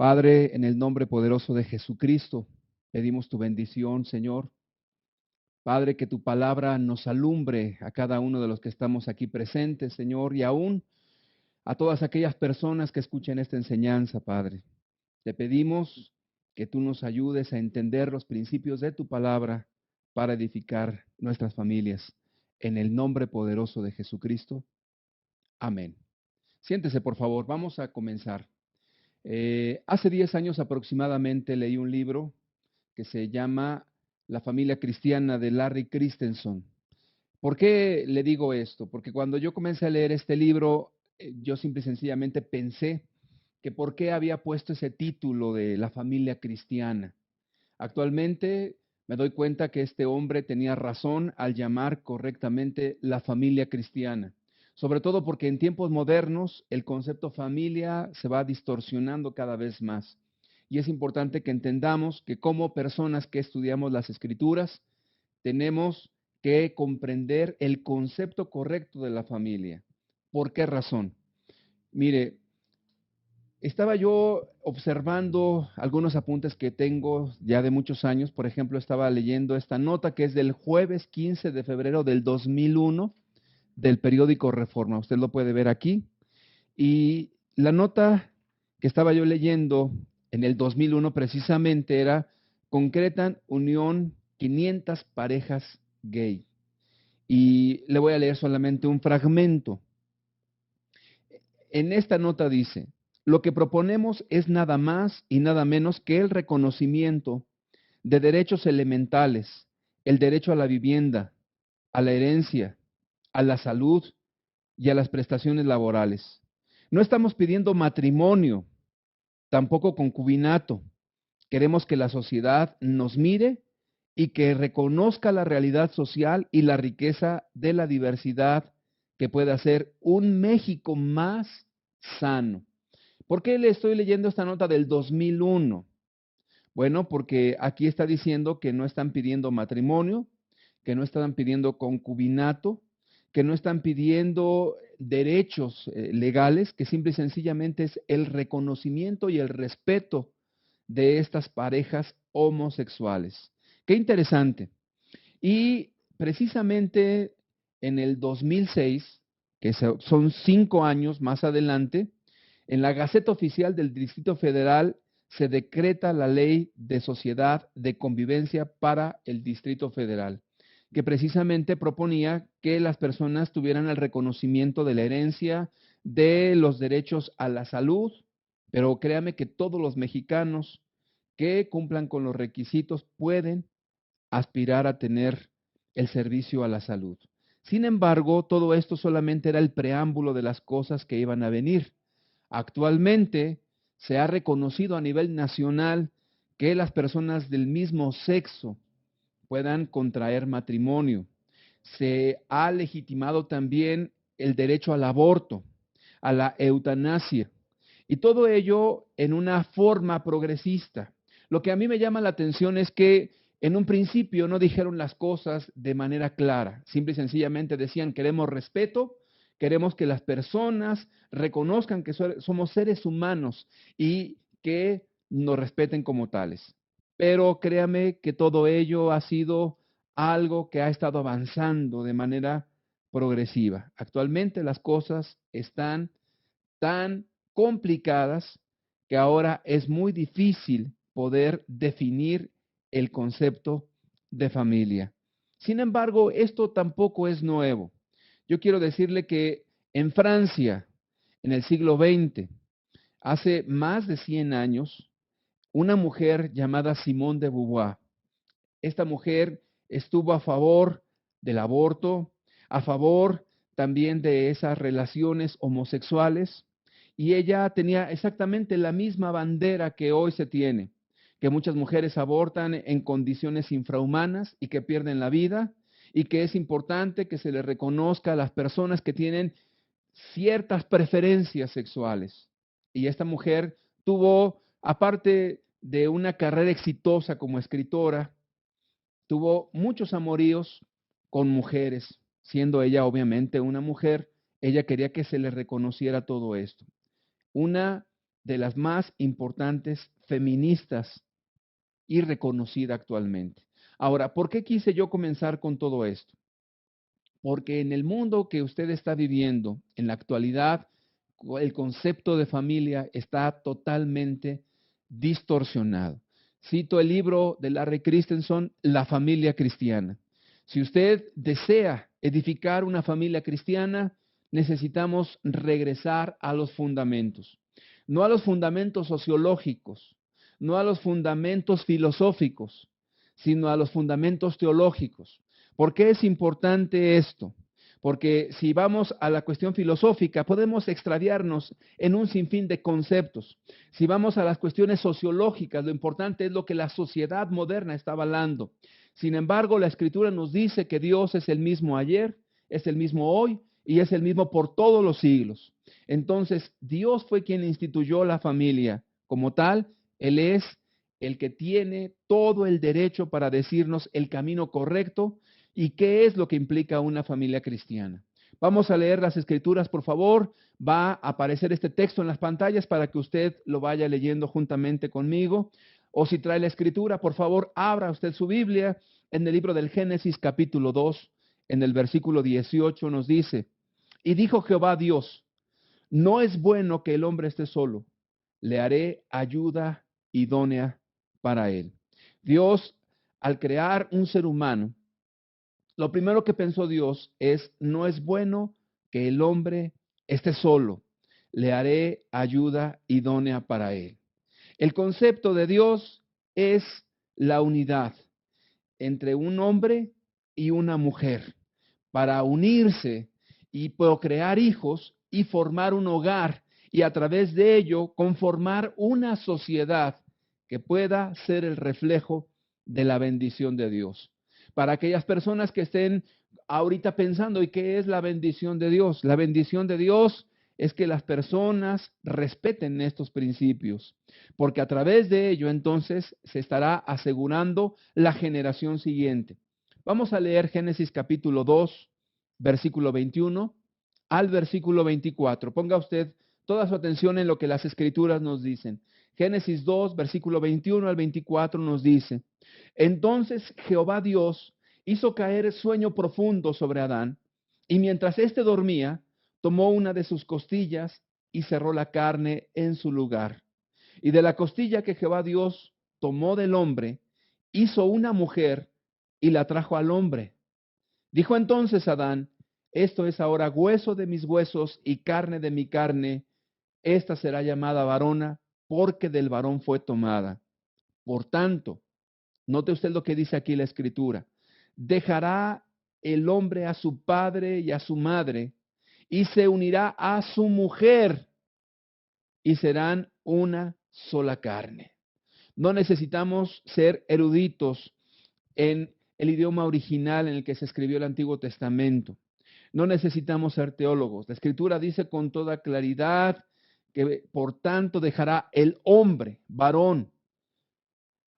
Padre, en el nombre poderoso de Jesucristo, pedimos tu bendición, Señor. Padre, que tu palabra nos alumbre a cada uno de los que estamos aquí presentes, Señor, y aún a todas aquellas personas que escuchen esta enseñanza, Padre. Te pedimos que tú nos ayudes a entender los principios de tu palabra para edificar nuestras familias. En el nombre poderoso de Jesucristo. Amén. Siéntese, por favor. Vamos a comenzar. Hace 10 años aproximadamente leí un libro que se llama La familia cristiana de Larry Christensen. ¿Por qué le digo esto? Porque cuando yo comencé a leer este libro, yo simple y sencillamente pensé que por qué había puesto ese título de la familia cristiana. Actualmente me doy cuenta que este hombre tenía razón al llamar correctamente la familia cristiana, sobre todo porque en tiempos modernos el concepto familia se va distorsionando cada vez más. Y es importante que entendamos que como personas que estudiamos las escrituras, tenemos que comprender el concepto correcto de la familia. ¿Por qué razón? Mire, estaba yo observando algunos apuntes que tengo ya de muchos años. Por ejemplo, estaba leyendo esta nota que es del jueves 15 de febrero del 2001 del periódico Reforma. Usted lo puede ver aquí. Y la nota que estaba yo leyendo en el 2001 precisamente era: concretan unión 500 parejas gay. Y le voy a leer solamente un fragmento. En esta nota dice: lo que proponemos es nada más y nada menos que el reconocimiento de derechos elementales, el derecho a la vivienda, a la herencia, a la salud y a las prestaciones laborales. No estamos pidiendo matrimonio, tampoco concubinato. Queremos que la sociedad nos mire y que reconozca la realidad social y la riqueza de la diversidad que puede hacer un México más sano. ¿Por qué le estoy leyendo esta nota del 2001? Bueno, porque aquí está diciendo que no están pidiendo matrimonio, que no están pidiendo concubinato, que no están pidiendo derechos legales, que simple y sencillamente es el reconocimiento y el respeto de estas parejas homosexuales. Qué interesante. Y precisamente en el 2006, que son 5 años más adelante, en la Gaceta Oficial del Distrito Federal se decreta la Ley de Sociedad de Convivencia para el Distrito Federal, que precisamente proponía que las personas tuvieran el reconocimiento de la herencia, de los derechos a la salud, pero créame que todos los mexicanos que cumplan con los requisitos pueden aspirar a tener el servicio a la salud. Sin embargo, todo esto solamente era el preámbulo de las cosas que iban a venir. Actualmente se ha reconocido a nivel nacional que las personas del mismo sexo puedan contraer matrimonio. Se ha legitimado también el derecho al aborto, a la eutanasia, y todo ello en una forma progresista. Lo que a mí me llama la atención es que en un principio no dijeron las cosas de manera clara, simple y sencillamente decían: queremos respeto, queremos que las personas reconozcan que somos seres humanos y que nos respeten como tales. Pero créame que todo ello ha sido algo que ha estado avanzando de manera progresiva. Actualmente las cosas están tan complicadas que ahora es muy difícil poder definir el concepto de familia. Sin embargo, esto tampoco es nuevo. Yo quiero decirle que en Francia, en el siglo XX, hace más de 100 años, una mujer llamada Simone de Beauvoir, esta mujer estuvo a favor del aborto, a favor también de esas relaciones homosexuales, y ella tenía exactamente la misma bandera que hoy se tiene, que muchas mujeres abortan en condiciones infrahumanas y que pierden la vida, y que es importante que se le reconozca a las personas que tienen ciertas preferencias sexuales. Y esta mujer tuvo, aparte de una carrera exitosa como escritora, tuvo muchos amoríos con mujeres, siendo ella obviamente una mujer. Ella quería que se le reconociera todo esto. Una de las más importantes feministas y reconocida actualmente. Ahora, ¿por qué quise yo comenzar con todo esto? Porque en el mundo que usted está viviendo, en la actualidad, el concepto de familia está totalmente distorsionado. Cito el libro de Larry Christensen, La familia cristiana. Si usted desea edificar una familia cristiana, necesitamos regresar a los fundamentos, no a los fundamentos sociológicos, no a los fundamentos filosóficos, sino a los fundamentos teológicos. ¿Por qué es importante esto? Porque si vamos a la cuestión filosófica, podemos extraviarnos en un sinfín de conceptos. Si vamos a las cuestiones sociológicas, lo importante es lo que la sociedad moderna está avalando. Sin embargo, la Escritura nos dice que Dios es el mismo ayer, es el mismo hoy y es el mismo por todos los siglos. Entonces, Dios fue quien instituyó la familia. Como tal, Él es el que tiene todo el derecho para decirnos el camino correcto y qué es lo que implica una familia cristiana. Vamos a leer las escrituras, por favor. Va a aparecer este texto en las pantallas para que usted lo vaya leyendo juntamente conmigo. O si trae la escritura, por favor, abra usted su Biblia en el libro del Génesis capítulo 2, en el versículo 18 nos dice, y dijo Jehová Dios, no es bueno que el hombre esté solo, le haré ayuda idónea para él. Dios, al crear un ser humano, lo primero que pensó Dios es, no es bueno que el hombre esté solo, le haré ayuda idónea para él. El concepto de Dios es la unidad entre un hombre y una mujer para unirse y procrear hijos y formar un hogar y a través de ello conformar una sociedad que pueda ser el reflejo de la bendición de Dios. Para aquellas personas que estén ahorita pensando, ¿y qué es la bendición de Dios? La bendición de Dios es que las personas respeten estos principios, porque a través de ello entonces se estará asegurando la generación siguiente. Vamos a leer Génesis capítulo 2, versículo 21 al versículo 24. Ponga usted toda su atención en lo que las escrituras nos dicen. Génesis 2, versículo 21 al 24 nos dice, entonces Jehová Dios hizo caer sueño profundo sobre Adán, y mientras éste dormía, tomó una de sus costillas y cerró la carne en su lugar. Y de la costilla que Jehová Dios tomó del hombre, hizo una mujer y la trajo al hombre. Dijo entonces Adán, esto es ahora hueso de mis huesos y carne de mi carne. Esta será llamada varona porque del varón fue tomada. Por tanto, note usted lo que dice aquí la escritura. Dejará el hombre a su padre y a su madre y se unirá a su mujer y serán una sola carne. No necesitamos ser eruditos en el idioma original en el que se escribió el Antiguo Testamento. No necesitamos ser teólogos. La Escritura dice con toda claridad que por tanto dejará el hombre, varón,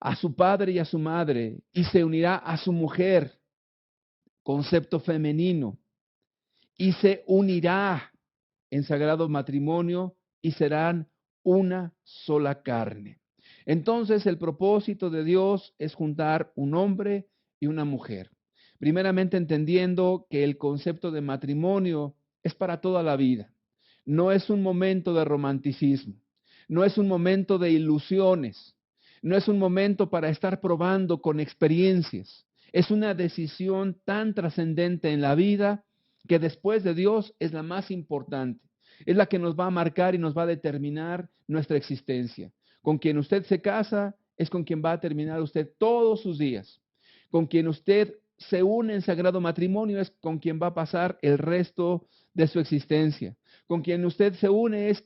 a su padre y a su madre y se unirá a su mujer, concepto femenino, y se unirá en sagrado matrimonio y serán una sola carne. Entonces el propósito de Dios es juntar un hombre y una mujer. Primeramente entendiendo que el concepto de matrimonio es para toda la vida. No es un momento de romanticismo, no es un momento de ilusiones, no es un momento para estar probando con experiencias. Es una decisión tan trascendente en la vida que después de Dios es la más importante. Es la que nos va a marcar y nos va a determinar nuestra existencia. Con quien usted se casa es con quien va a terminar usted todos sus días. Con quien usted se une en sagrado matrimonio es con quien va a pasar el resto de su existencia. Con quien usted se une es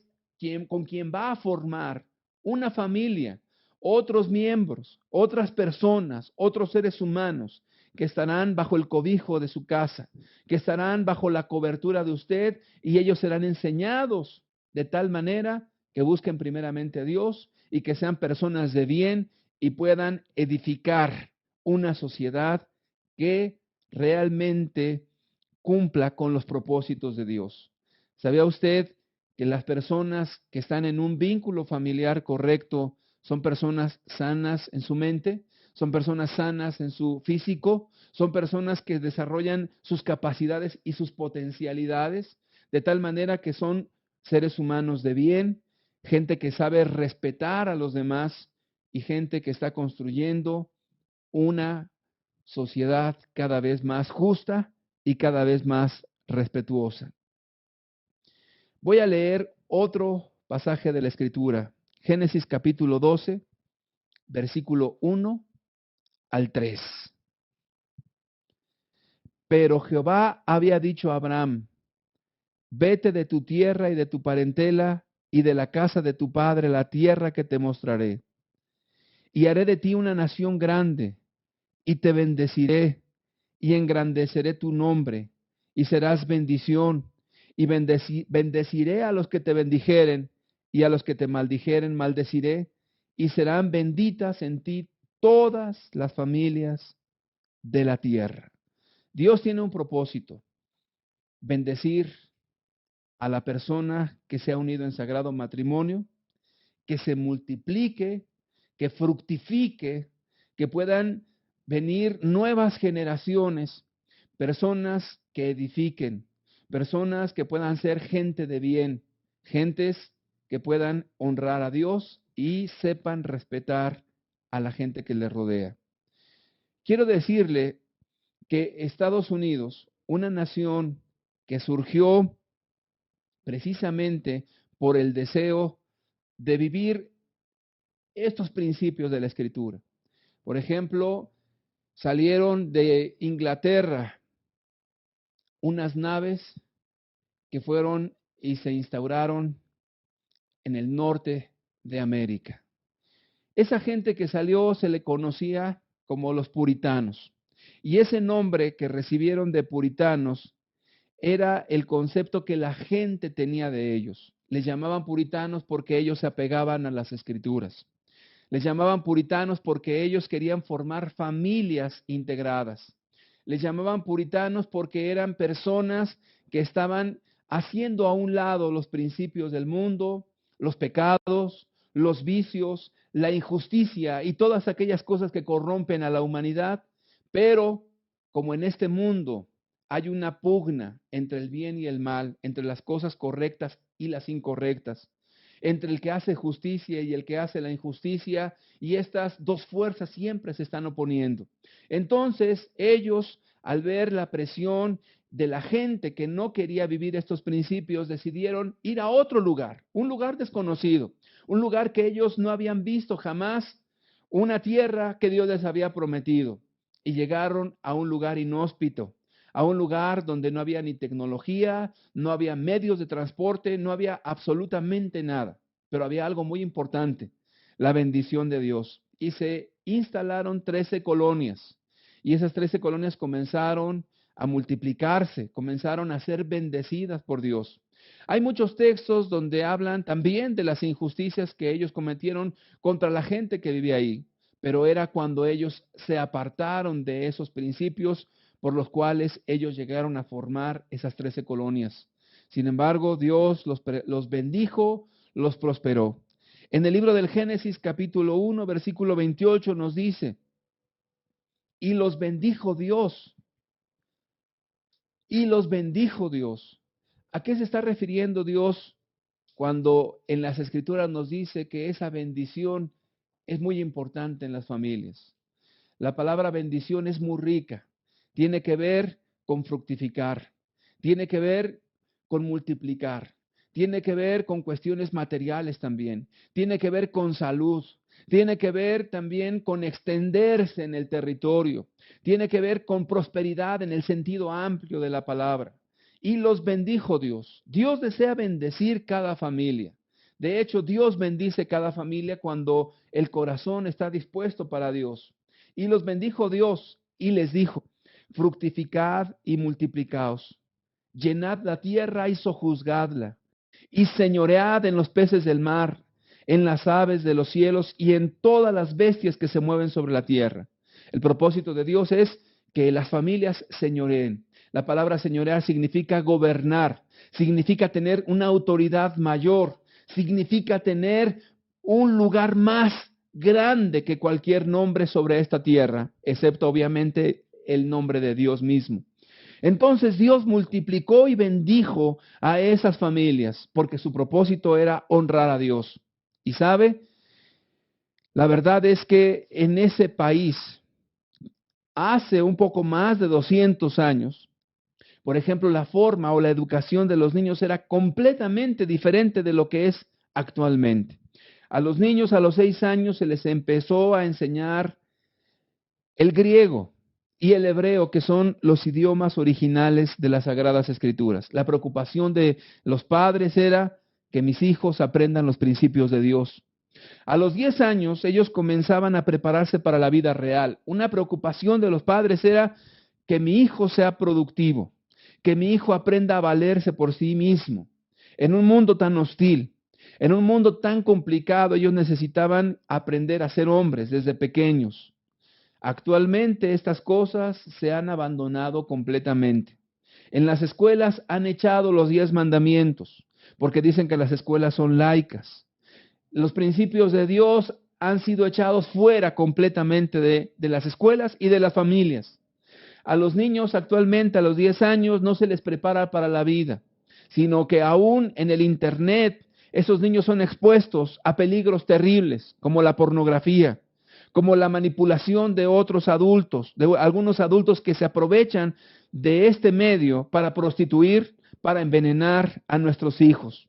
con quien va a formar una familia, otros miembros, otras personas, otros seres humanos que estarán bajo el cobijo de su casa, que estarán bajo la cobertura de usted y ellos serán enseñados de tal manera que busquen primeramente a Dios y que sean personas de bien y puedan edificar una sociedad que realmente cumpla con los propósitos de Dios. ¿Sabía usted que las personas que están en un vínculo familiar correcto son personas sanas en su mente, son personas sanas en su físico, son personas que desarrollan sus capacidades y sus potencialidades, de tal manera que son seres humanos de bien, gente que sabe respetar a los demás y gente que está construyendo una sociedad cada vez más justa y cada vez más respetuosa. Voy a leer otro pasaje de la Escritura, Génesis capítulo 12, versículo 1 al 3. Pero Jehová había dicho a Abraham, vete de tu tierra y de tu parentela y de la casa de tu padre a la tierra que te mostraré. Y haré de ti una nación grande, y te bendeciré, y engrandeceré tu nombre, y serás bendición, y bendeciré a los que te bendijeren, y a los que te maldijeren maldeciré, y serán benditas en ti todas las familias de la tierra. Dios tiene un propósito, bendecir a la persona que se ha unido en sagrado matrimonio, que se multiplique, que fructifique, que puedan venir nuevas generaciones, personas que edifiquen, personas que puedan ser gente de bien, gentes que puedan honrar a Dios y sepan respetar a la gente que les rodea. Quiero decirle que Estados Unidos, una nación que surgió precisamente por el deseo de vivir estos principios de la Escritura. Por ejemplo, salieron de Inglaterra unas naves que fueron y se instauraron en el norte de América. Esa gente que salió se le conocía como los puritanos. Y ese nombre que recibieron de puritanos era el concepto que la gente tenía de ellos. Les llamaban puritanos porque ellos se apegaban a las escrituras. Les llamaban puritanos porque ellos querían formar familias integradas. Les llamaban puritanos porque eran personas que estaban haciendo a un lado los principios del mundo, los pecados, los vicios, la injusticia y todas aquellas cosas que corrompen a la humanidad, pero como en este mundo hay una pugna entre el bien y el mal, entre las cosas correctas y las incorrectas, entre el que hace justicia y el que hace la injusticia, y estas dos fuerzas siempre se están oponiendo. Entonces, ellos, al ver la presión de la gente que no quería vivir estos principios, decidieron ir a otro lugar, un lugar desconocido, un lugar que ellos no habían visto jamás, una tierra que Dios les había prometido, y llegaron a un lugar inhóspito, a un lugar donde no había ni tecnología, no había medios de transporte, no había absolutamente nada, pero había algo muy importante, la bendición de Dios. Y se instalaron 13 colonias, y esas 13 colonias comenzaron a multiplicarse, comenzaron a ser bendecidas por Dios. Hay muchos textos donde hablan también de las injusticias que ellos cometieron contra la gente que vivía ahí, pero era cuando ellos se apartaron de esos principios por los cuales ellos llegaron a formar esas 13 colonias. Sin embargo, Dios los bendijo, los prosperó. En el libro del Génesis capítulo 1, versículo 28 nos dice, y los bendijo Dios, y los bendijo Dios. ¿A qué se está refiriendo Dios cuando en las Escrituras nos dice que esa bendición es muy importante en las familias? La palabra bendición es muy rica. Tiene que ver con fructificar, tiene que ver con multiplicar, tiene que ver con cuestiones materiales también, tiene que ver con salud, tiene que ver también con extenderse en el territorio, tiene que ver con prosperidad en el sentido amplio de la palabra. Y los bendijo Dios. Dios desea bendecir cada familia. De hecho, Dios bendice cada familia cuando el corazón está dispuesto para Dios. Y los bendijo Dios y les dijo, fructificad y multiplicaos, llenad la tierra y sojuzgadla, y señoread en los peces del mar, en las aves de los cielos y en todas las bestias que se mueven sobre la tierra. El propósito de Dios es que las familias señoreen. La palabra señorear significa gobernar, significa tener una autoridad mayor, significa tener un lugar más grande que cualquier nombre sobre esta tierra, excepto obviamente el nombre de Dios mismo. Entonces Dios multiplicó y bendijo a esas familias porque su propósito era honrar a Dios. Y sabe, la verdad es que en ese país, hace un poco más de 200 años, por ejemplo, la forma o la educación de los niños era completamente diferente de lo que es actualmente. A los niños a los 6 años se les empezó a enseñar el griego y el hebreo, que son los idiomas originales de las Sagradas Escrituras. La preocupación de los padres era que mis hijos aprendan los principios de Dios. A los 10 años ellos comenzaban a prepararse para la vida real. Una preocupación de los padres era que mi hijo sea productivo, que mi hijo aprenda a valerse por sí mismo. En un mundo tan hostil, en un mundo tan complicado, ellos necesitaban aprender a ser hombres desde pequeños. Actualmente estas cosas se han abandonado completamente. En las escuelas han echado los 10 mandamientos, porque dicen que las escuelas son laicas. Los principios de Dios han sido echados fuera completamente de las escuelas y de las familias. A los niños actualmente, a los 10 años, no se les prepara para la vida, sino que aún en el Internet, esos niños son expuestos a peligros terribles, como la pornografía, como la manipulación de otros adultos, de algunos adultos que se aprovechan de este medio para prostituir, para envenenar a nuestros hijos.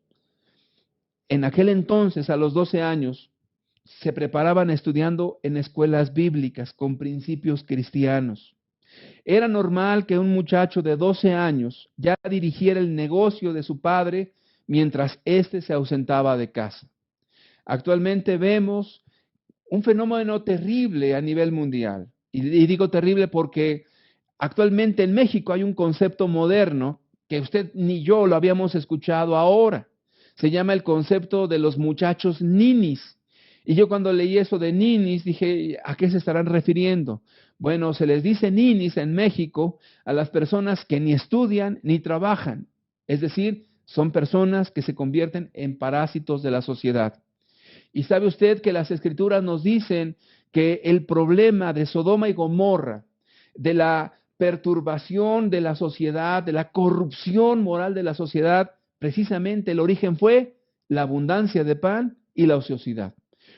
En aquel entonces, a los 12 años, se preparaban estudiando en escuelas bíblicas con principios cristianos. Era normal que un muchacho de 12 años ya dirigiera el negocio de su padre mientras éste se ausentaba de casa. Actualmente vemos un fenómeno terrible a nivel mundial. Y digo terrible porque actualmente en México hay un concepto moderno que usted ni yo lo habíamos escuchado ahora. Se llama el concepto de los muchachos ninis. Y yo cuando leí eso de ninis dije, ¿a qué se estarán refiriendo? Bueno, se les dice ninis en México a las personas que ni estudian ni trabajan. Es decir, son personas que se convierten en parásitos de la sociedad. Y sabe usted que las escrituras nos dicen que el problema de Sodoma y Gomorra, de la perturbación de la sociedad, de la corrupción moral de la sociedad, precisamente el origen fue la abundancia de pan y la ociosidad.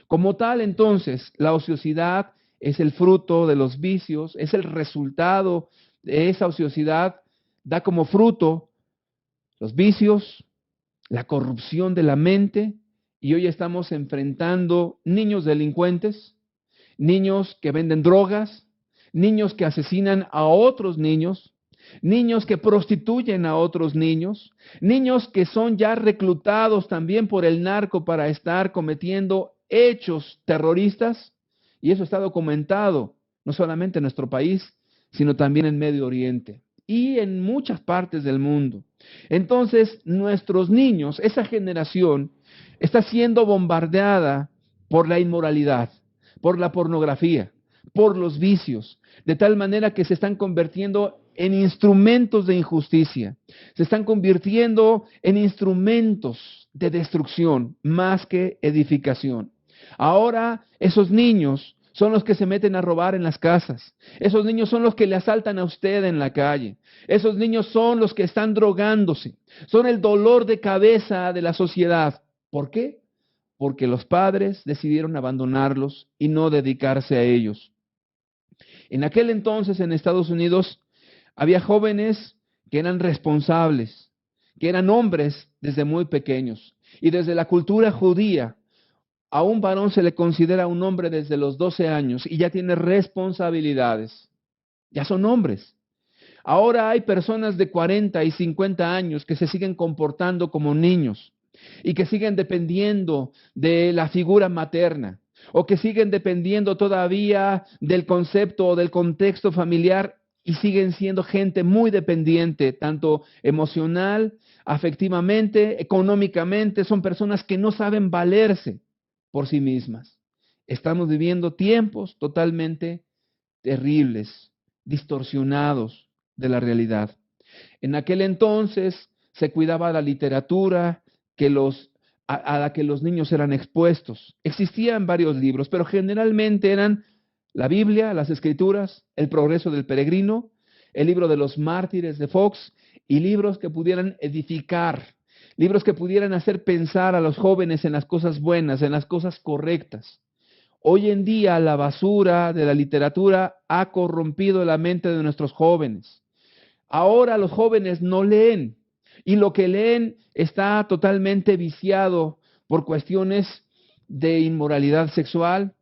Como tal, entonces, la ociosidad es el fruto de los vicios, es el resultado de esa ociosidad, da como fruto los vicios, la corrupción de la mente, y hoy estamos enfrentando niños delincuentes, niños que venden drogas, niños que asesinan a otros niños, niños que prostituyen a otros niños, niños que son ya reclutados también por el narco para estar cometiendo hechos terroristas, y eso está documentado no solamente en nuestro país, sino también en Medio Oriente y en muchas partes del mundo. Entonces, nuestros niños, esa generación, está siendo bombardeada por la inmoralidad, por la pornografía, por los vicios, de tal manera que se están convirtiendo en instrumentos de injusticia, se están convirtiendo en instrumentos de destrucción más que edificación. Ahora esos niños son los que se meten a robar en las casas. Esos niños son los que le asaltan a usted en la calle. Esos niños son los que están drogándose. Son el dolor de cabeza de la sociedad. ¿Por qué? Porque los padres decidieron abandonarlos y no dedicarse a ellos. En aquel entonces en Estados Unidos había jóvenes que eran responsables, que eran hombres desde muy pequeños. Y desde la cultura judía, a un varón se le considera un hombre desde los 12 años y ya tiene responsabilidades. Ya son hombres. Ahora hay personas de 40 y 50 años que se siguen comportando como niños y que siguen dependiendo de la figura materna o que siguen dependiendo todavía del concepto o del contexto familiar y siguen siendo gente muy dependiente, tanto emocional, afectivamente, económicamente. Son personas que no saben valerse por sí mismas. Estamos viviendo tiempos totalmente terribles, distorsionados de la realidad. En aquel entonces se cuidaba la literatura a la que los niños eran expuestos. Existían varios libros, pero generalmente eran la Biblia, las Escrituras, El progreso del peregrino, el libro de los mártires de Fox y libros que pudieran edificar, libros que pudieran hacer pensar a los jóvenes en las cosas buenas, en las cosas correctas. Hoy en día la basura de la literatura ha corrompido la mente de nuestros jóvenes. Ahora los jóvenes no leen y lo que leen está totalmente viciado por cuestiones de inmoralidad sexual,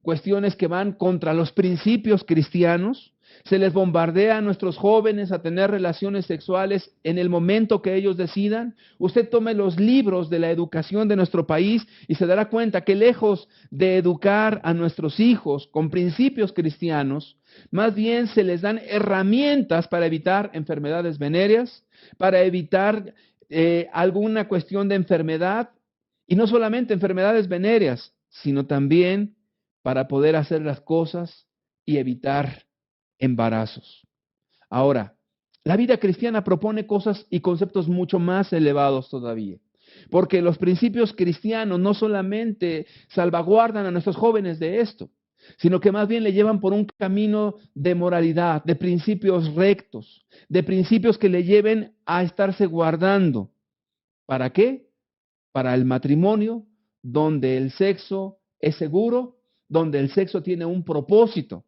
cuestiones que van contra los principios cristianos. Se les bombardea a nuestros jóvenes a tener relaciones sexuales en el momento que ellos decidan. Usted tome los libros de la educación de nuestro país y se dará cuenta que lejos de educar a nuestros hijos con principios cristianos, más bien se les dan herramientas para evitar enfermedades venéreas, para evitar alguna cuestión de enfermedad, y no solamente enfermedades venéreas, sino también para poder hacer las cosas y evitar embarazos. Ahora, la vida cristiana propone cosas y conceptos mucho más elevados todavía, porque los principios cristianos no solamente salvaguardan a nuestros jóvenes de esto, sino que más bien le llevan por un camino de moralidad, de principios rectos, de principios que le lleven a estarse guardando. ¿Para qué? Para el matrimonio, donde el sexo es seguro, donde el sexo tiene un propósito.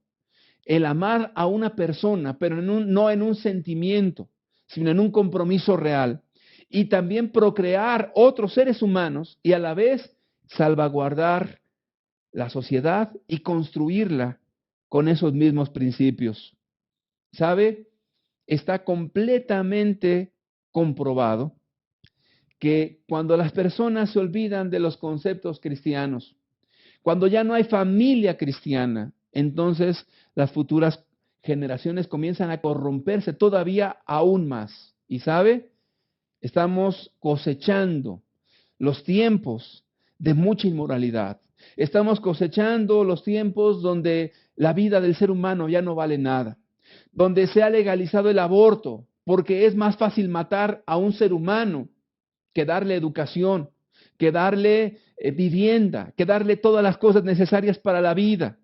El amar a una persona, pero no en un sentimiento, sino en un compromiso real. Y también procrear otros seres humanos y a la vez salvaguardar la sociedad y construirla con esos mismos principios. ¿Sabe? Está completamente comprobado que cuando las personas se olvidan de los conceptos cristianos, cuando ya no hay familia cristiana, entonces las futuras generaciones comienzan a corromperse todavía aún más. Y sabe, estamos cosechando los tiempos de mucha inmoralidad. Estamos cosechando los tiempos donde la vida del ser humano ya no vale nada, donde se ha legalizado el aborto, porque es más fácil matar a un ser humano que darle educación, que darle vivienda, que darle todas las cosas necesarias para la vida.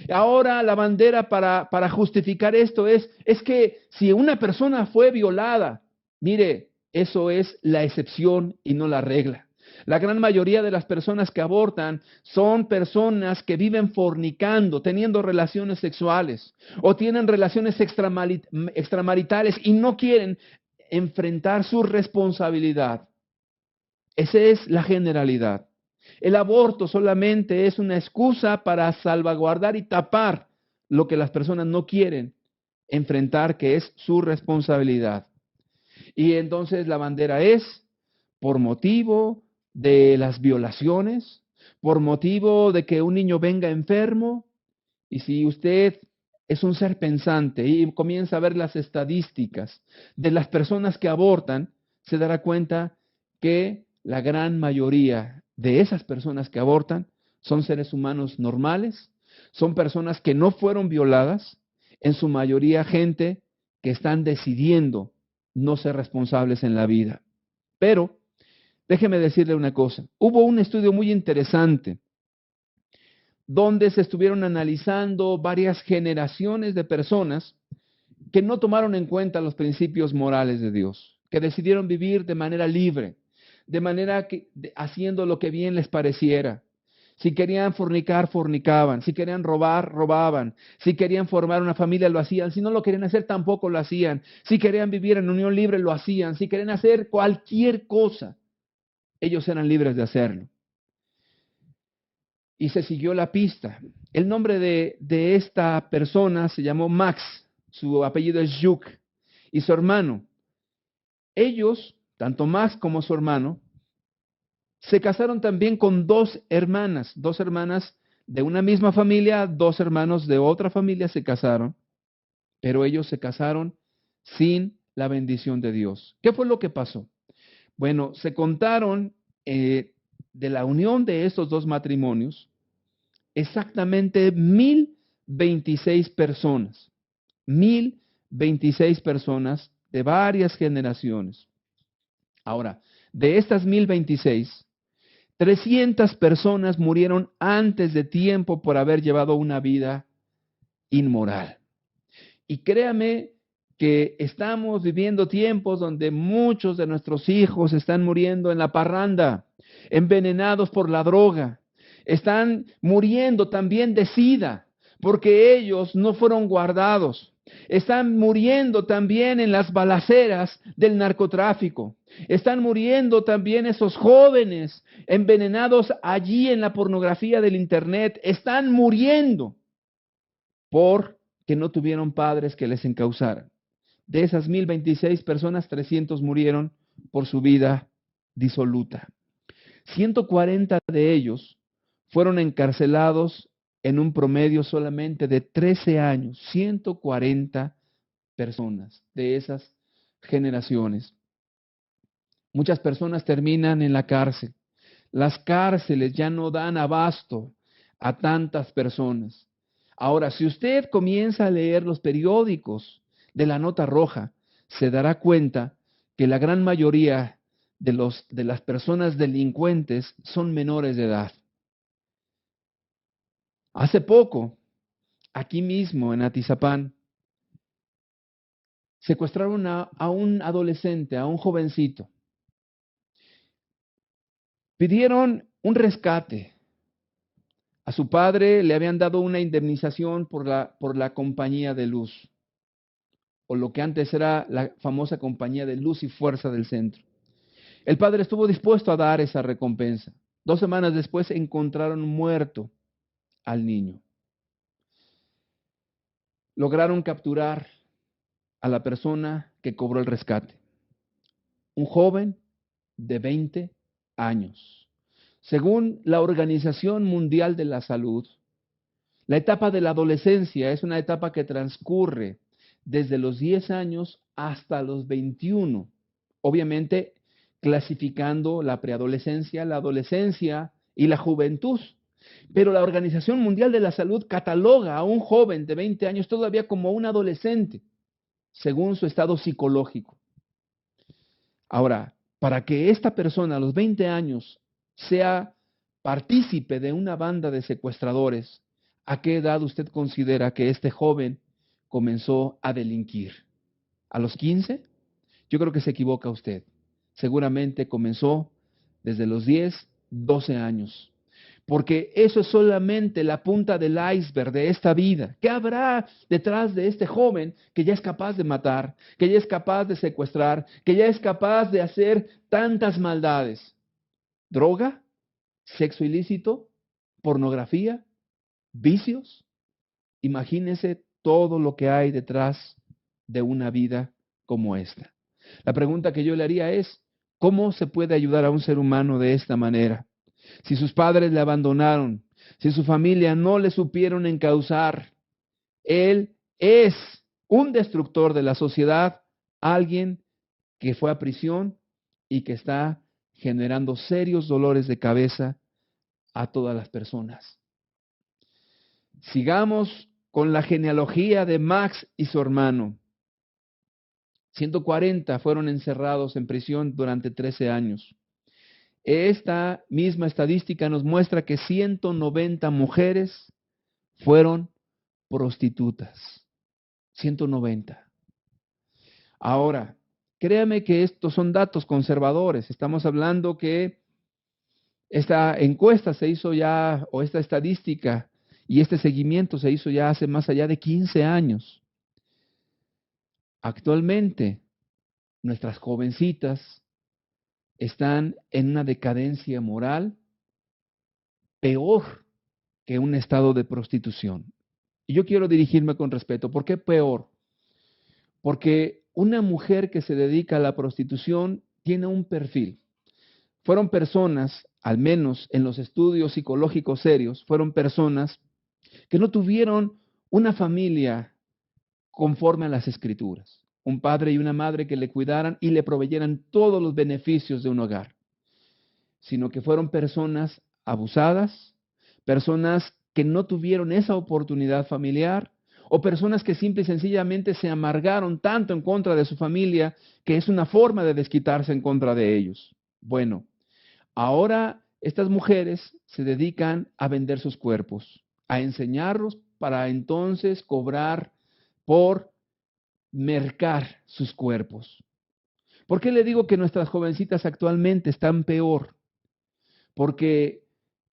Ahora la bandera para justificar esto es que si una persona fue violada, mire, eso es la excepción y no la regla. La gran mayoría de las personas que abortan son personas que viven fornicando, teniendo relaciones sexuales o tienen relaciones extramaritales y no quieren enfrentar su responsabilidad. Esa es la generalidad. El aborto solamente es una excusa para salvaguardar y tapar lo que las personas no quieren enfrentar, que es su responsabilidad. Y entonces la bandera es por motivo de las violaciones, por motivo de que un niño venga enfermo. Y si usted es un ser pensante y comienza a ver las estadísticas de las personas que abortan, se dará cuenta que la gran mayoría de esas personas que abortan son seres humanos normales, son personas que no fueron violadas, en su mayoría gente que están decidiendo no ser responsables en la vida. Pero déjeme decirle una cosa, hubo un estudio muy interesante donde se estuvieron analizando varias generaciones de personas que no tomaron en cuenta los principios morales de Dios, que decidieron vivir de manera libre, de manera que haciendo lo que bien les pareciera. Si querían fornicar, fornicaban. Si querían robar, robaban. Si querían formar una familia, lo hacían. Si no lo querían hacer, tampoco lo hacían. Si querían vivir en unión libre, lo hacían. Si querían hacer cualquier cosa, ellos eran libres de hacerlo. Y se siguió la pista. El nombre de esta persona se llamó Max. Su apellido es Juk. Y su hermano. Ellos, tanto Max como su hermano, se casaron también con dos hermanas de una misma familia, dos hermanos de otra familia se casaron, pero ellos se casaron sin la bendición de Dios. ¿Qué fue lo que pasó? Bueno, se contaron de la unión de estos dos matrimonios exactamente 1026 personas. 1026 personas de varias generaciones. Ahora, de estas 1026, 300 personas murieron antes de tiempo por haber llevado una vida inmoral. Y créame que estamos viviendo tiempos donde muchos de nuestros hijos están muriendo en la parranda, envenenados por la droga. Están muriendo también de SIDA, porque ellos no fueron guardados. Están muriendo también en las balaceras del narcotráfico. Están muriendo también esos jóvenes envenenados allí en la pornografía del internet. Están muriendo porque no tuvieron padres que les encauzaran. De esas 1026 personas, 300 murieron por su vida disoluta. 140 de ellos fueron encarcelados en un promedio solamente de 13 años. 140 personas de esas generaciones. Muchas personas terminan en la cárcel. Las cárceles ya no dan abasto a tantas personas. Ahora, si usted comienza a leer los periódicos de la Nota Roja, se dará cuenta que la gran mayoría de las personas delincuentes son menores de edad. Hace poco, aquí mismo en Atizapán, secuestraron a un adolescente, a un jovencito. Pidieron un rescate. A su padre le habían dado una indemnización por la compañía de luz, o lo que antes era la famosa compañía de luz y fuerza del centro. El padre estuvo dispuesto a dar esa recompensa. 2 semanas después encontraron muerto al niño. Lograron capturar a la persona que cobró el rescate. Un joven de 20 años. Según la Organización Mundial de la Salud, la etapa de la adolescencia es una etapa que transcurre desde los 10 años hasta los 21. Obviamente, clasificando la preadolescencia, la adolescencia y la juventud. Pero la Organización Mundial de la Salud cataloga a un joven de 20 años todavía como un adolescente, según su estado psicológico. Ahora, para que esta persona a los 20 años sea partícipe de una banda de secuestradores, ¿a qué edad usted considera que este joven comenzó a delinquir? ¿A los 15? Yo creo que se equivoca usted. Seguramente comenzó desde los 10, 12 años. Porque eso es solamente la punta del iceberg de esta vida. ¿Qué habrá detrás de este joven que ya es capaz de matar, que ya es capaz de secuestrar, que ya es capaz de hacer tantas maldades? ¿Droga? ¿Sexo ilícito? ¿Pornografía? ¿Vicios? Imagínese todo lo que hay detrás de una vida como esta. La pregunta que yo le haría es, ¿cómo se puede ayudar a un ser humano de esta manera? Si sus padres le abandonaron, si su familia no le supieron encauzar, él es un destructor de la sociedad, alguien que fue a prisión y que está generando serios dolores de cabeza a todas las personas. Sigamos con la genealogía de Max y su hermano. 140 fueron encerrados en prisión durante 13 años. Esta misma estadística nos muestra que 190 mujeres fueron prostitutas. 190. Ahora, créame que estos son datos conservadores. Estamos hablando que esta encuesta se hizo ya, o esta estadística y este seguimiento se hizo ya hace más allá de 15 años. Actualmente, nuestras jovencitas están en una decadencia moral peor que un estado de prostitución. Y yo quiero dirigirme con respeto. ¿Por qué peor? Porque una mujer que se dedica a la prostitución tiene un perfil. Fueron personas, al menos en los estudios psicológicos serios, fueron personas que no tuvieron una familia conforme a las escrituras. Un padre y una madre que le cuidaran y le proveyeran todos los beneficios de un hogar, sino que fueron personas abusadas, personas que no tuvieron esa oportunidad familiar o personas que simple y sencillamente se amargaron tanto en contra de su familia que es una forma de desquitarse en contra de ellos. Bueno, ahora estas mujeres se dedican a vender sus cuerpos, a enseñarlos para entonces cobrar por mercar sus cuerpos. ¿Por qué le digo que nuestras jovencitas actualmente están peor? Porque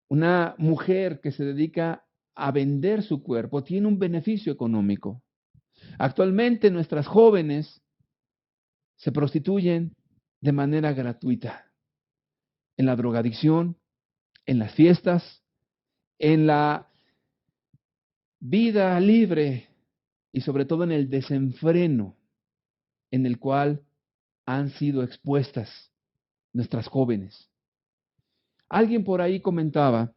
una mujer que se dedica a vender su cuerpo tiene un beneficio económico. Actualmente nuestras jóvenes se prostituyen de manera gratuita en la drogadicción, en las fiestas, en la vida libre y sobre todo en el desenfreno en el cual han sido expuestas nuestras jóvenes. Alguien por ahí comentaba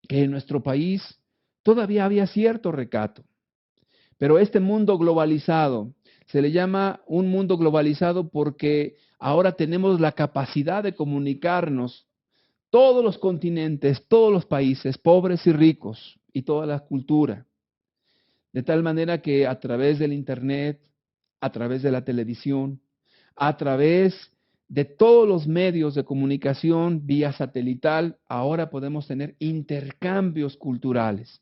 que en nuestro país todavía había cierto recato, pero este mundo globalizado, se le llama un mundo globalizado porque ahora tenemos la capacidad de comunicarnos todos los continentes, todos los países, pobres y ricos, y toda la cultura. De tal manera que a través del Internet, a través de la televisión, a través de todos los medios de comunicación vía satelital, ahora podemos tener intercambios culturales.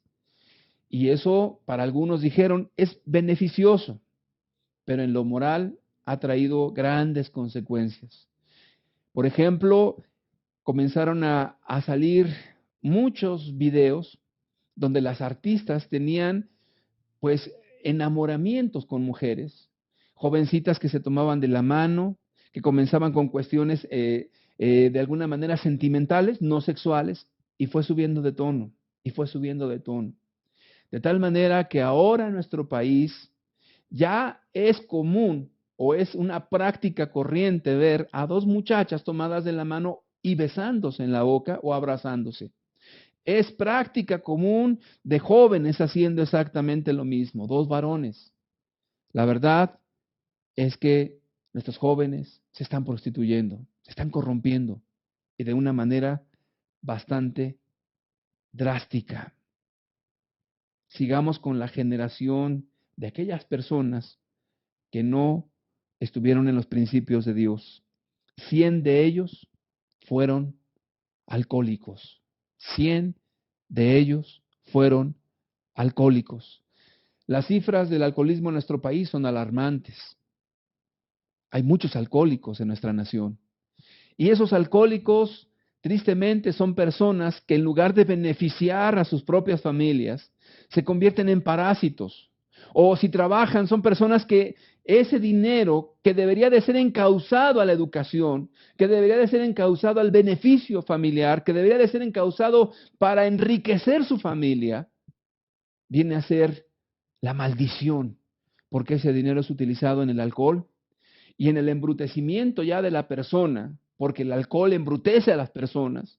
Y eso, para algunos dijeron, es beneficioso, pero en lo moral ha traído grandes consecuencias. Por ejemplo, comenzaron a salir muchos videos donde las artistas tenían pues enamoramientos con mujeres, jovencitas que se tomaban de la mano, que comenzaban con cuestiones de alguna manera sentimentales, no sexuales, y fue subiendo de tono, y fue subiendo de tono. De tal manera que ahora en nuestro país ya es común o es una práctica corriente ver a dos muchachas tomadas de la mano y besándose en la boca o abrazándose. Es práctica común de jóvenes haciendo exactamente lo mismo, dos varones. La verdad es que nuestros jóvenes se están prostituyendo, se están corrompiendo y de una manera bastante drástica. Sigamos con la generación de aquellas personas que no estuvieron en los principios de Dios. 100 de ellos fueron alcohólicos. 100 de ellos fueron alcohólicos. Las cifras del alcoholismo en nuestro país son alarmantes. Hay muchos alcohólicos en nuestra nación. Y esos alcohólicos, tristemente, son personas que en lugar de beneficiar a sus propias familias, se convierten en parásitos. O si trabajan, son personas que ese dinero que debería de ser encauzado a la educación, que debería de ser encauzado al beneficio familiar, que debería de ser encauzado para enriquecer su familia, viene a ser la maldición, porque ese dinero es utilizado en el alcohol y en el embrutecimiento ya de la persona, porque el alcohol embrutece a las personas.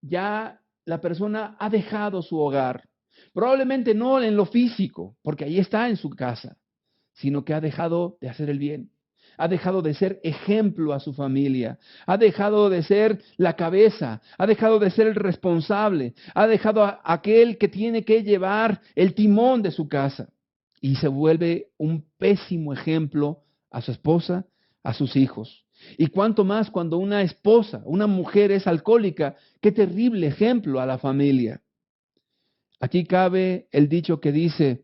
Ya la persona ha dejado su hogar, probablemente no en lo físico, porque ahí está en su casa, sino que ha dejado de hacer el bien. Ha dejado de ser ejemplo a su familia, ha dejado de ser la cabeza, ha dejado de ser el responsable, ha dejado a aquel que tiene que llevar el timón de su casa y se vuelve un pésimo ejemplo a su esposa, a sus hijos. Y cuánto más cuando una esposa, una mujer es alcohólica, qué terrible ejemplo a la familia. Aquí cabe el dicho que dice,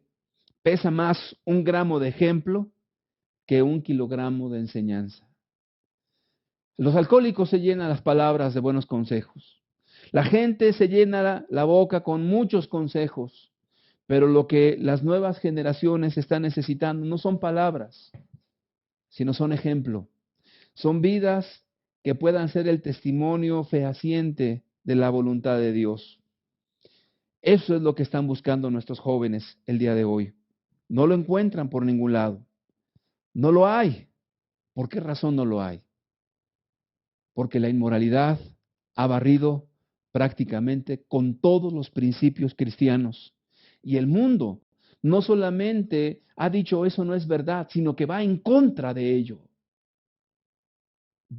pesa más un gramo de ejemplo que un kilogramo de enseñanza. Los alcohólicos se llenan las palabras de buenos consejos. La gente se llena la boca con muchos consejos, pero lo que las nuevas generaciones están necesitando no son palabras, sino son ejemplo. Son vidas que puedan ser el testimonio fehaciente de la voluntad de Dios. Eso es lo que están buscando nuestros jóvenes el día de hoy. No lo encuentran por ningún lado. No lo hay. ¿Por qué razón no lo hay? Porque la inmoralidad ha barrido prácticamente con todos los principios cristianos. Y el mundo no solamente ha dicho eso no es verdad, sino que va en contra de ello.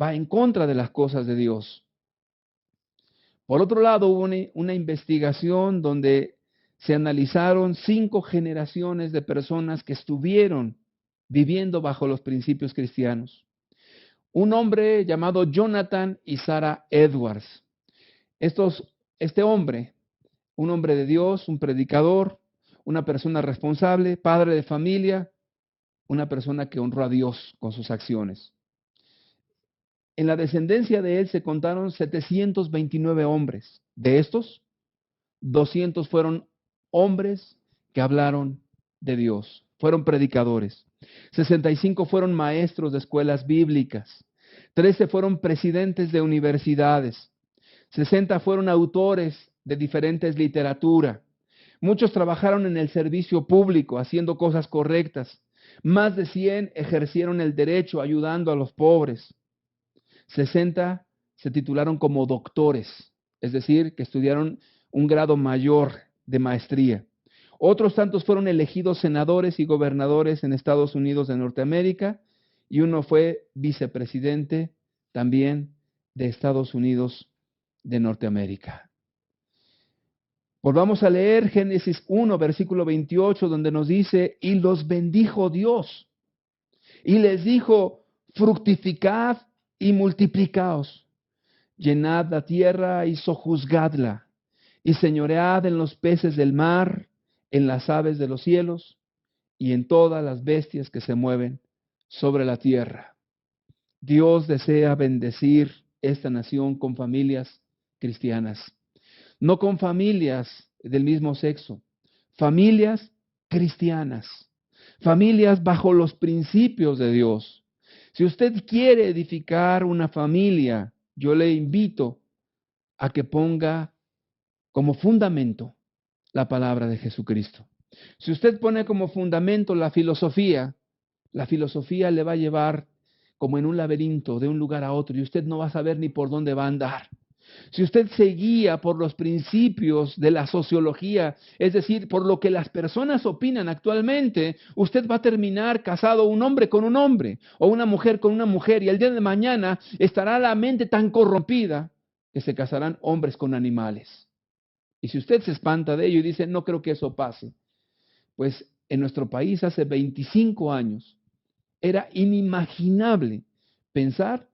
Va en contra de las cosas de Dios. Por otro lado, hubo una investigación donde se analizaron 5 generaciones de personas que estuvieron viviendo bajo los principios cristianos. Un hombre llamado Jonathan y Sarah Edwards. Este hombre, un hombre de Dios, un predicador, una persona responsable, padre de familia, una persona que honró a Dios con sus acciones. En la descendencia de él se contaron 729 hombres. De estos, 200 fueron hombres que hablaron de Dios, fueron predicadores. 65 fueron maestros de escuelas bíblicas. 13 fueron presidentes de universidades. 60 fueron autores de diferentes literatura. Muchos trabajaron en el servicio público, haciendo cosas correctas. Más de 100 ejercieron el derecho, ayudando a los pobres. 60 se titularon como doctores, es decir, que estudiaron un grado mayor de maestría. Otros tantos fueron elegidos senadores y gobernadores en Estados Unidos de Norteamérica, y uno fue vicepresidente también de Estados Unidos de Norteamérica. Volvamos a leer Génesis 1, versículo 28, donde nos dice, y los bendijo Dios, y les dijo, fructificad y multiplicaos, llenad la tierra y sojuzgadla, y señoread en los peces del mar, en las aves de los cielos, y en todas las bestias que se mueven sobre la tierra. Dios desea bendecir esta nación con familias cristianas, no con familias del mismo sexo, familias cristianas, familias bajo los principios de Dios. Si usted quiere edificar una familia, yo le invito a que ponga como fundamento la palabra de Jesucristo. Si usted pone como fundamento la filosofía le va a llevar como en un laberinto de un lugar a otro y usted no va a saber ni por dónde va a andar. Si usted se guía por los principios de la sociología, es decir, por lo que las personas opinan actualmente, usted va a terminar casado un hombre con un hombre o una mujer con una mujer, y el día de mañana estará la mente tan corrompida que se casarán hombres con animales. Y si usted se espanta de ello y dice, no creo que eso pase, pues en nuestro país hace 25 años era inimaginable pensar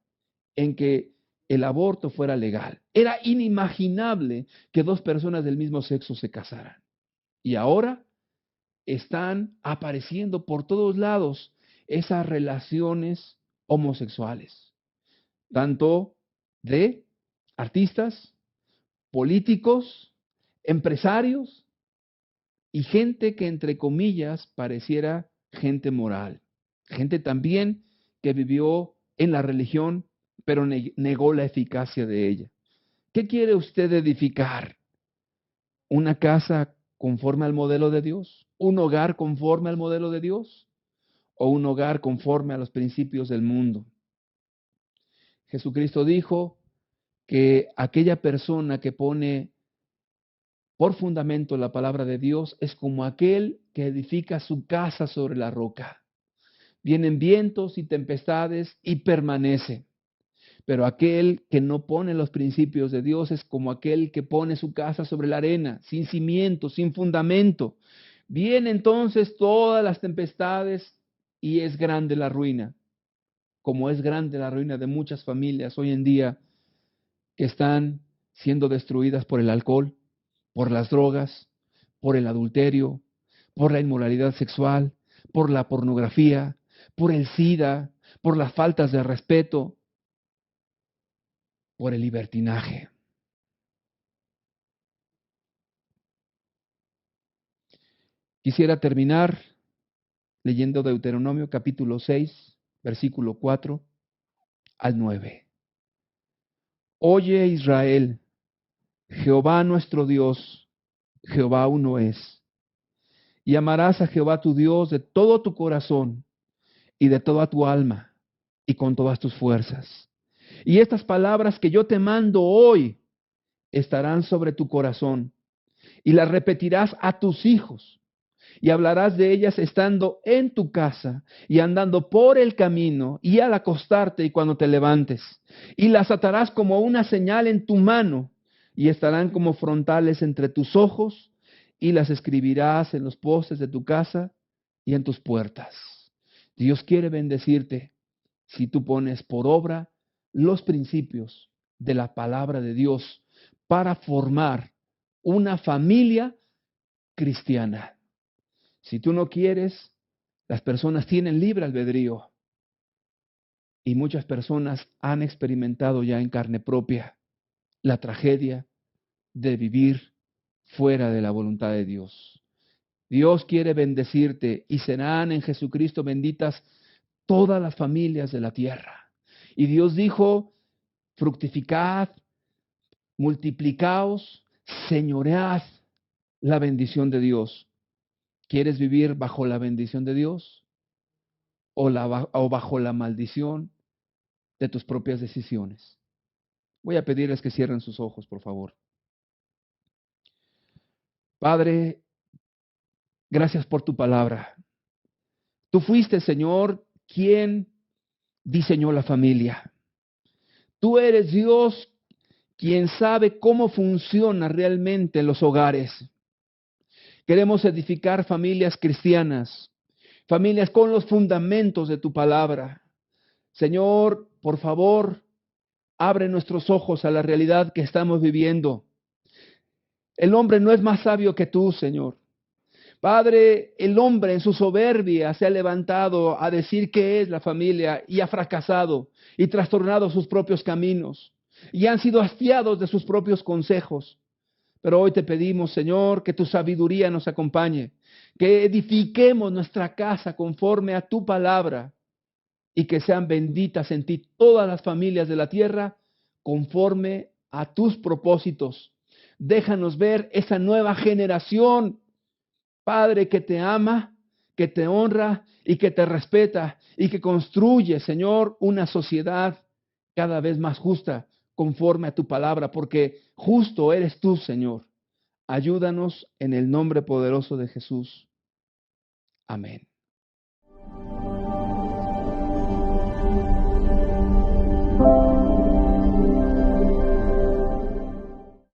en que el aborto fuera legal. Era inimaginable que 2 personas del mismo sexo se casaran. Y ahora están apareciendo por todos lados esas relaciones homosexuales, tanto de artistas, políticos, empresarios y gente que, entre comillas, pareciera gente moral. Gente también que vivió en la religión, pero negó la eficacia de ella. ¿Qué quiere usted edificar? ¿Una casa conforme al modelo de Dios? ¿Un hogar conforme al modelo de Dios? ¿O un hogar conforme a los principios del mundo? Jesucristo dijo que aquella persona que pone por fundamento la palabra de Dios es como aquel que edifica su casa sobre la roca. Vienen vientos y tempestades y permanece. Pero aquel que no pone los principios de Dios es como aquel que pone su casa sobre la arena, sin cimiento, sin fundamento. Vienen entonces todas las tempestades y es grande la ruina, como es grande la ruina de muchas familias hoy en día que están siendo destruidas por el alcohol, por las drogas, por el adulterio, por la inmoralidad sexual, por la pornografía, por el SIDA, por las faltas de respeto, por el libertinaje. Quisiera terminar leyendo Deuteronomio capítulo 6, versículo 4 al 9. Oye Israel, Jehová nuestro Dios, Jehová uno es. Y amarás a Jehová tu Dios de todo tu corazón y de toda tu alma y con todas tus fuerzas. Y estas palabras que yo te mando hoy estarán sobre tu corazón y las repetirás a tus hijos. Y hablarás de ellas estando en tu casa y andando por el camino y al acostarte y cuando te levantes. Y las atarás como una señal en tu mano y estarán como frontales entre tus ojos y las escribirás en los postes de tu casa y en tus puertas. Dios quiere bendecirte si tú pones por obra los principios de la palabra de Dios para formar una familia cristiana. Si tú no quieres, las personas tienen libre albedrío y muchas personas han experimentado ya en carne propia la tragedia de vivir fuera de la voluntad de Dios. Dios quiere bendecirte y serán en Jesucristo benditas todas las familias de la tierra. Y Dios dijo, fructificad, multiplicaos, señoread la bendición de Dios. ¿Quieres vivir bajo la bendición de Dios o bajo la maldición de tus propias decisiones? Voy a pedirles que cierren sus ojos, por favor. Padre, gracias por tu palabra. Tú fuiste, Señor, quien diseñó la familia. Tú eres Dios quien sabe cómo funciona realmente en los hogares. Queremos edificar familias cristianas, familias con los fundamentos de tu palabra. Señor, por favor, abre nuestros ojos a la realidad que estamos viviendo. El hombre no es más sabio que tú, Señor. Padre, el hombre en su soberbia se ha levantado a decir qué es la familia y ha fracasado y trastornado sus propios caminos y han sido hastiados de sus propios consejos. Pero hoy te pedimos, Señor, que tu sabiduría nos acompañe, que edifiquemos nuestra casa conforme a tu palabra y que sean benditas en ti todas las familias de la tierra conforme a tus propósitos. Déjanos ver esa nueva generación, Padre, que te ama, que te honra y que te respeta y que construye, Señor, una sociedad cada vez más justa conforme a tu palabra, porque justo eres tú, Señor. Ayúdanos en el nombre poderoso de Jesús. Amén.